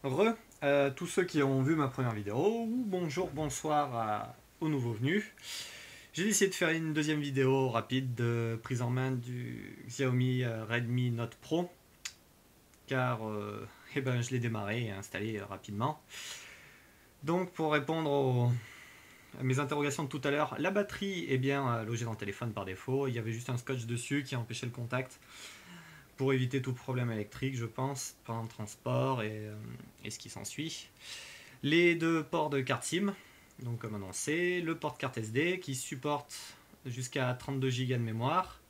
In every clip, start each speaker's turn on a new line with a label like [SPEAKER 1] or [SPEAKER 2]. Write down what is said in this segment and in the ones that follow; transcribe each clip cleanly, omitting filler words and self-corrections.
[SPEAKER 1] Tous ceux qui ont vu ma première vidéo, ou bonjour, bonsoir aux nouveaux venus. J'ai décidé de faire une deuxième vidéo rapide de prise en main du Xiaomi Redmi Note Pro, car je l'ai démarré et installé rapidement. Donc pour répondre à mes interrogations de tout à l'heure, la batterie est bien logée dans le téléphone par défaut, il y avait juste un scotch dessus qui empêchait le contact pour éviter tout problème électrique, je pense, pendant le transport et ce qui s'ensuit. Les deux ports de carte SIM, donc comme annoncé, le port de carte SD qui supporte jusqu'à 32 Go de mémoire.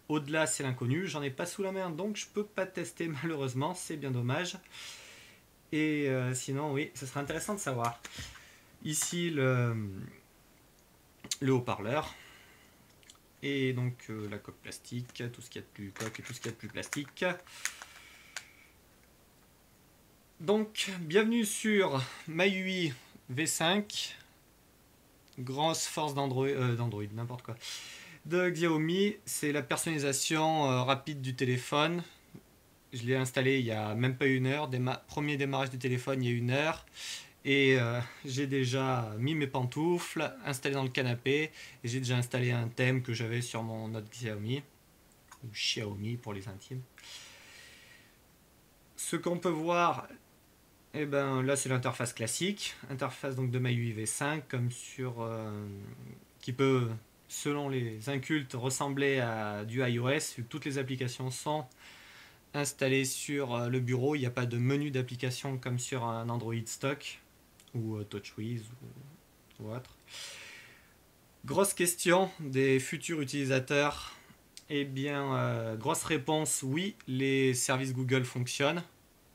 [SPEAKER 1] Au-delà, c'est l'inconnu, j'en ai pas sous la main donc je peux pas tester malheureusement, c'est bien dommage. Et sinon, oui, ce serait intéressant de savoir. Ici, le haut-parleur et donc la coque plastique, tout ce qu'il y a de plus coque et tout ce qu'il y a de plus plastique. Donc, bienvenue sur MyUI V5, grosse force d'Android, n'importe quoi, de Xiaomi. C'est la personnalisation rapide du téléphone. Je l'ai installé il y a même pas une heure. Premier démarrage du téléphone il y a une heure. Et j'ai déjà mis mes pantoufles, installé dans le canapé. Et j'ai déjà installé un thème que j'avais sur mon autre Xiaomi, ou Xiaomi pour les intimes. Ce qu'on peut voir, et ben là c'est l'interface classique, interface donc de MyUI V5 comme sur qui peut selon les incultes ressembler à du iOS vu que toutes les applications sont installées sur le bureau, il n'y a pas de menu d'application comme sur un Android stock ou TouchWiz ou autre. Grosse question des futurs utilisateurs. Eh bien, grosse réponse, oui, les services Google fonctionnent.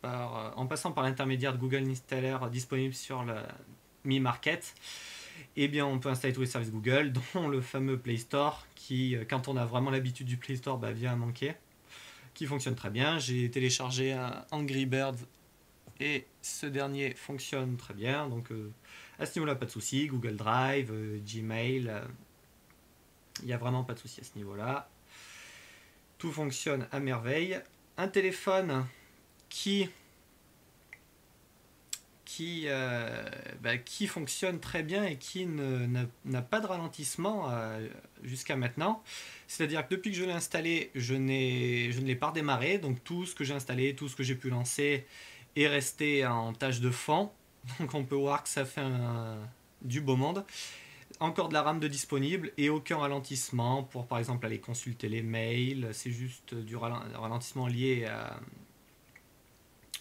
[SPEAKER 1] En passant par l'intermédiaire de Google Installer disponible sur le Mi Market, eh bien, on peut installer tous les services Google, dont le fameux Play Store, qui, quand on a vraiment l'habitude du Play Store, vient à manquer, qui fonctionne très bien. J'ai téléchargé un Angry Birds et ce dernier fonctionne très bien. Donc, à ce niveau-là, pas de souci. Google Drive, Gmail, il n'y a vraiment pas de souci à ce niveau-là. Tout fonctionne à merveille. Un téléphone qui qui fonctionne très bien et qui n'a pas de ralentissement jusqu'à maintenant. C'est-à-dire que depuis que je l'ai installé, je ne l'ai pas redémarré. Donc tout ce que j'ai installé, tout ce que j'ai pu lancer est resté en tâche de fond. Donc on peut voir que ça fait du beau monde. Encore de la RAM de disponible et aucun ralentissement pour par exemple aller consulter les mails. C'est juste du ralentissement lié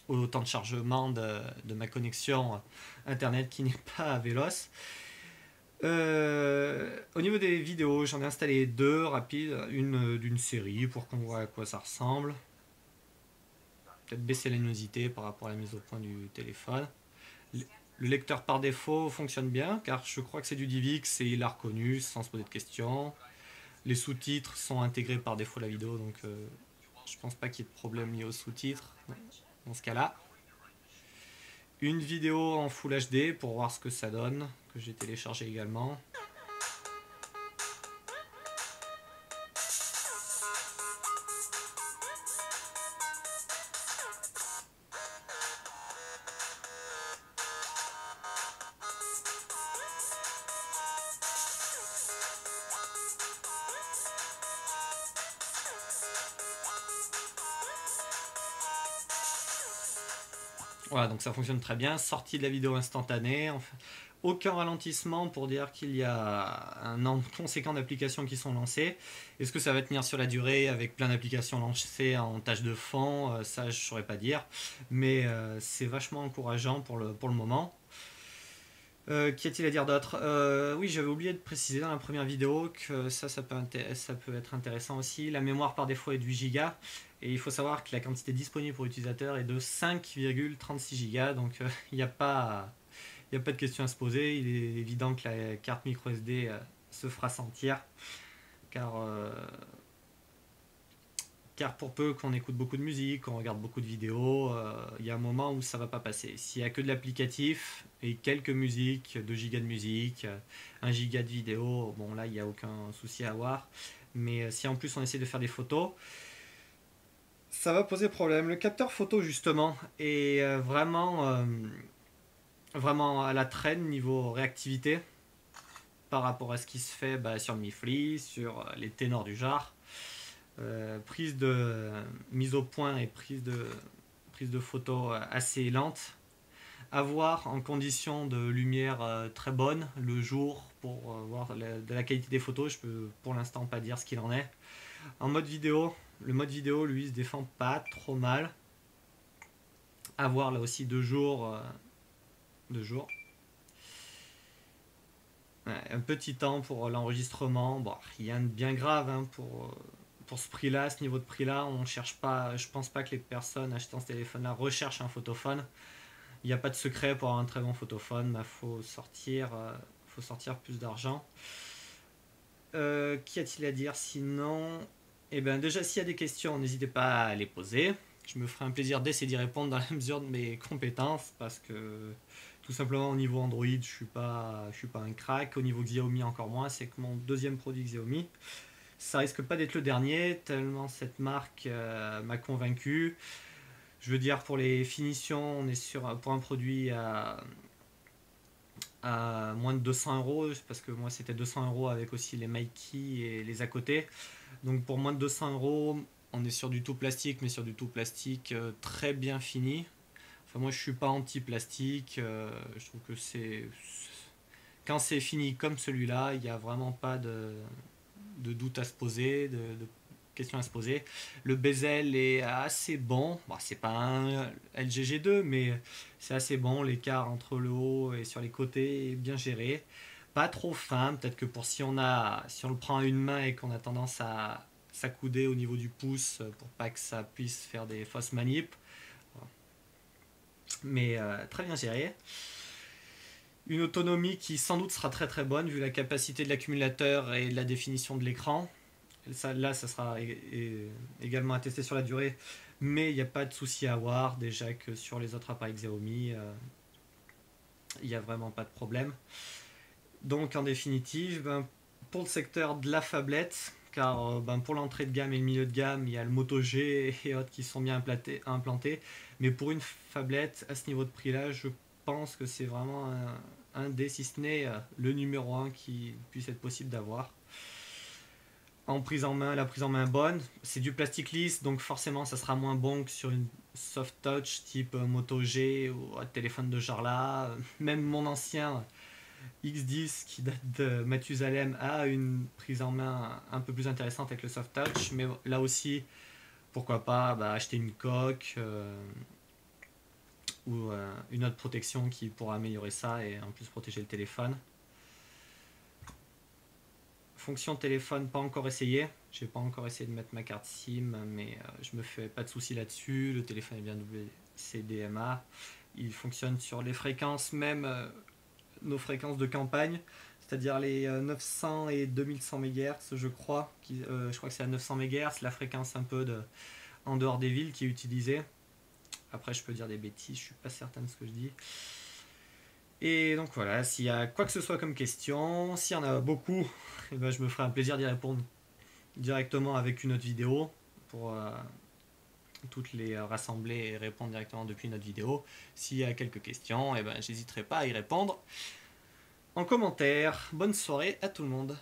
[SPEAKER 1] au temps de chargement de ma connexion internet qui n'est pas véloce. Au niveau des vidéos, j'en ai installé deux rapides, une d'une série pour qu'on voit à quoi ça ressemble. Peut-être baisser la luminosité par rapport à la mise au point du téléphone. Le lecteur par défaut fonctionne bien car je crois que c'est du DivX et il l'a reconnu sans se poser de questions. Les sous-titres sont intégrés par défaut à la vidéo donc je pense pas qu'il y ait de problème lié aux sous-titres dans ce cas-là. Une vidéo en Full HD pour voir ce que ça donne, que j'ai téléchargé également. Voilà, donc ça fonctionne très bien. Sortie de la vidéo instantanée. Enfin, aucun ralentissement pour dire qu'il y a un nombre conséquent d'applications qui sont lancées. Est-ce que ça va tenir sur la durée avec plein d'applications lancées en tâche de fond? Ça, je ne saurais pas dire. Mais c'est vachement encourageant pour le moment. Qu'y a-t-il à dire d'autre? Oui, j'avais oublié de préciser dans la première vidéo que ça peut être intéressant aussi. La mémoire par défaut est de 8 Go et il faut savoir que la quantité disponible pour l'utilisateur est de 5,36 Go, donc il n'y a pas de question à se poser. Il est évident que la carte micro SD se fera sentir, car, car pour peu qu'on écoute beaucoup de musique, qu'on regarde beaucoup de vidéos, il y a un moment où ça va pas passer. S'il y a que de l'applicatif et quelques musiques, 2 gigas de musique, 1 giga de vidéo, bon là il n'y a aucun souci à avoir. Mais si en plus on essaie de faire des photos, ça va poser problème. Le capteur photo justement est vraiment à la traîne niveau réactivité par rapport à ce qui se fait sur le Mi Flip, sur les ténors du genre. Prise de mise au point et prise de photo assez lente. À voir en conditions de lumière très bonne le jour pour voir de la qualité des photos. Je peux pour l'instant pas dire ce qu'il en est. En mode vidéo, le mode vidéo lui se défend pas trop mal. À voir là aussi 2 jours. 2 jours. Ouais, un petit temps pour l'enregistrement. Bon, rien de bien grave hein, pour ce prix-là, ce niveau de prix-là. On cherche pas. Je pense pas que les personnes achetant ce téléphone-là recherchent un photophone. Il n'y a pas de secret pour avoir un très bon photophone. Bah, faut sortir plus d'argent. Qu'y a-t-il à dire sinon? Eh bien, déjà, s'il y a des questions, n'hésitez pas à les poser. Je me ferai un plaisir d'essayer d'y répondre dans la mesure de mes compétences parce que tout simplement au niveau Android, je suis pas un crack. Au niveau Xiaomi, encore moins. C'est que mon deuxième produit Xiaomi. Ça risque pas d'être le dernier, tellement cette marque m'a convaincu. Je veux dire, pour les finitions, on est pour un produit à moins de 200 €, parce que moi c'était 200 € avec aussi les Mikey et les à côté. Donc pour moins de 200 €, on est sur du tout plastique, mais sur du tout plastique très bien fini. Enfin, moi je suis pas anti-plastique, je trouve que quand c'est fini comme celui-là, il n'y a vraiment pas de doute à se poser, de questions à se poser. Le bezel est assez bon. Bon, c'est pas un LG G2, mais c'est assez bon. L'écart entre le haut et sur les côtés est bien géré. Pas trop fin. Peut-être que si on le prend à une main et qu'on a tendance à s'accouder au niveau du pouce pour pas que ça puisse faire des fausses manips. Mais très bien géré. Une autonomie qui sans doute sera très très bonne vu la capacité de l'accumulateur et la définition de l'écran. Là, ça sera également attesté sur la durée, mais il n'y a pas de souci à avoir. Déjà que sur les autres appareils Xiaomi, il n'y a vraiment pas de problème. Donc, en définitive, pour le secteur de la phablette, car pour l'entrée de gamme et le milieu de gamme, il y a le Moto G et autres qui sont bien implantés. Mais pour une phablette à ce niveau de prix-là, je pense que c'est vraiment un des, si ce n'est le numéro 1 qui puisse être possible d'avoir. En prise en main, la prise en main bonne. C'est du plastique lisse, donc forcément ça sera moins bon que sur une soft touch type Moto G ou un téléphone de genre là. Même mon ancien X10 qui date de Mathusalem a une prise en main un peu plus intéressante avec le soft touch, mais là aussi, pourquoi pas acheter une coque ou une autre protection qui pourra améliorer ça et en plus protéger le téléphone. Fonction téléphone, pas encore essayé. J'ai pas encore essayé de mettre ma carte SIM, mais je me fais pas de soucis là-dessus. Le téléphone est bien doublé CDMA. Il fonctionne sur les fréquences, même nos fréquences de campagne, c'est-à-dire les 900 et 2100 MHz, je crois. Je crois que c'est à 900 MHz, la fréquence un peu en dehors des villes qui est utilisée. Après, je peux dire des bêtises, je suis pas certain de ce que je dis. Et donc voilà, s'il y a quoi que ce soit comme question, s'il y en a beaucoup, eh ben, je me ferai un plaisir d'y répondre directement avec une autre vidéo pour toutes les rassembler et répondre directement depuis notre vidéo. S'il y a quelques questions, eh ben, j'hésiterai pas à y répondre en commentaire. Bonne soirée à tout le monde.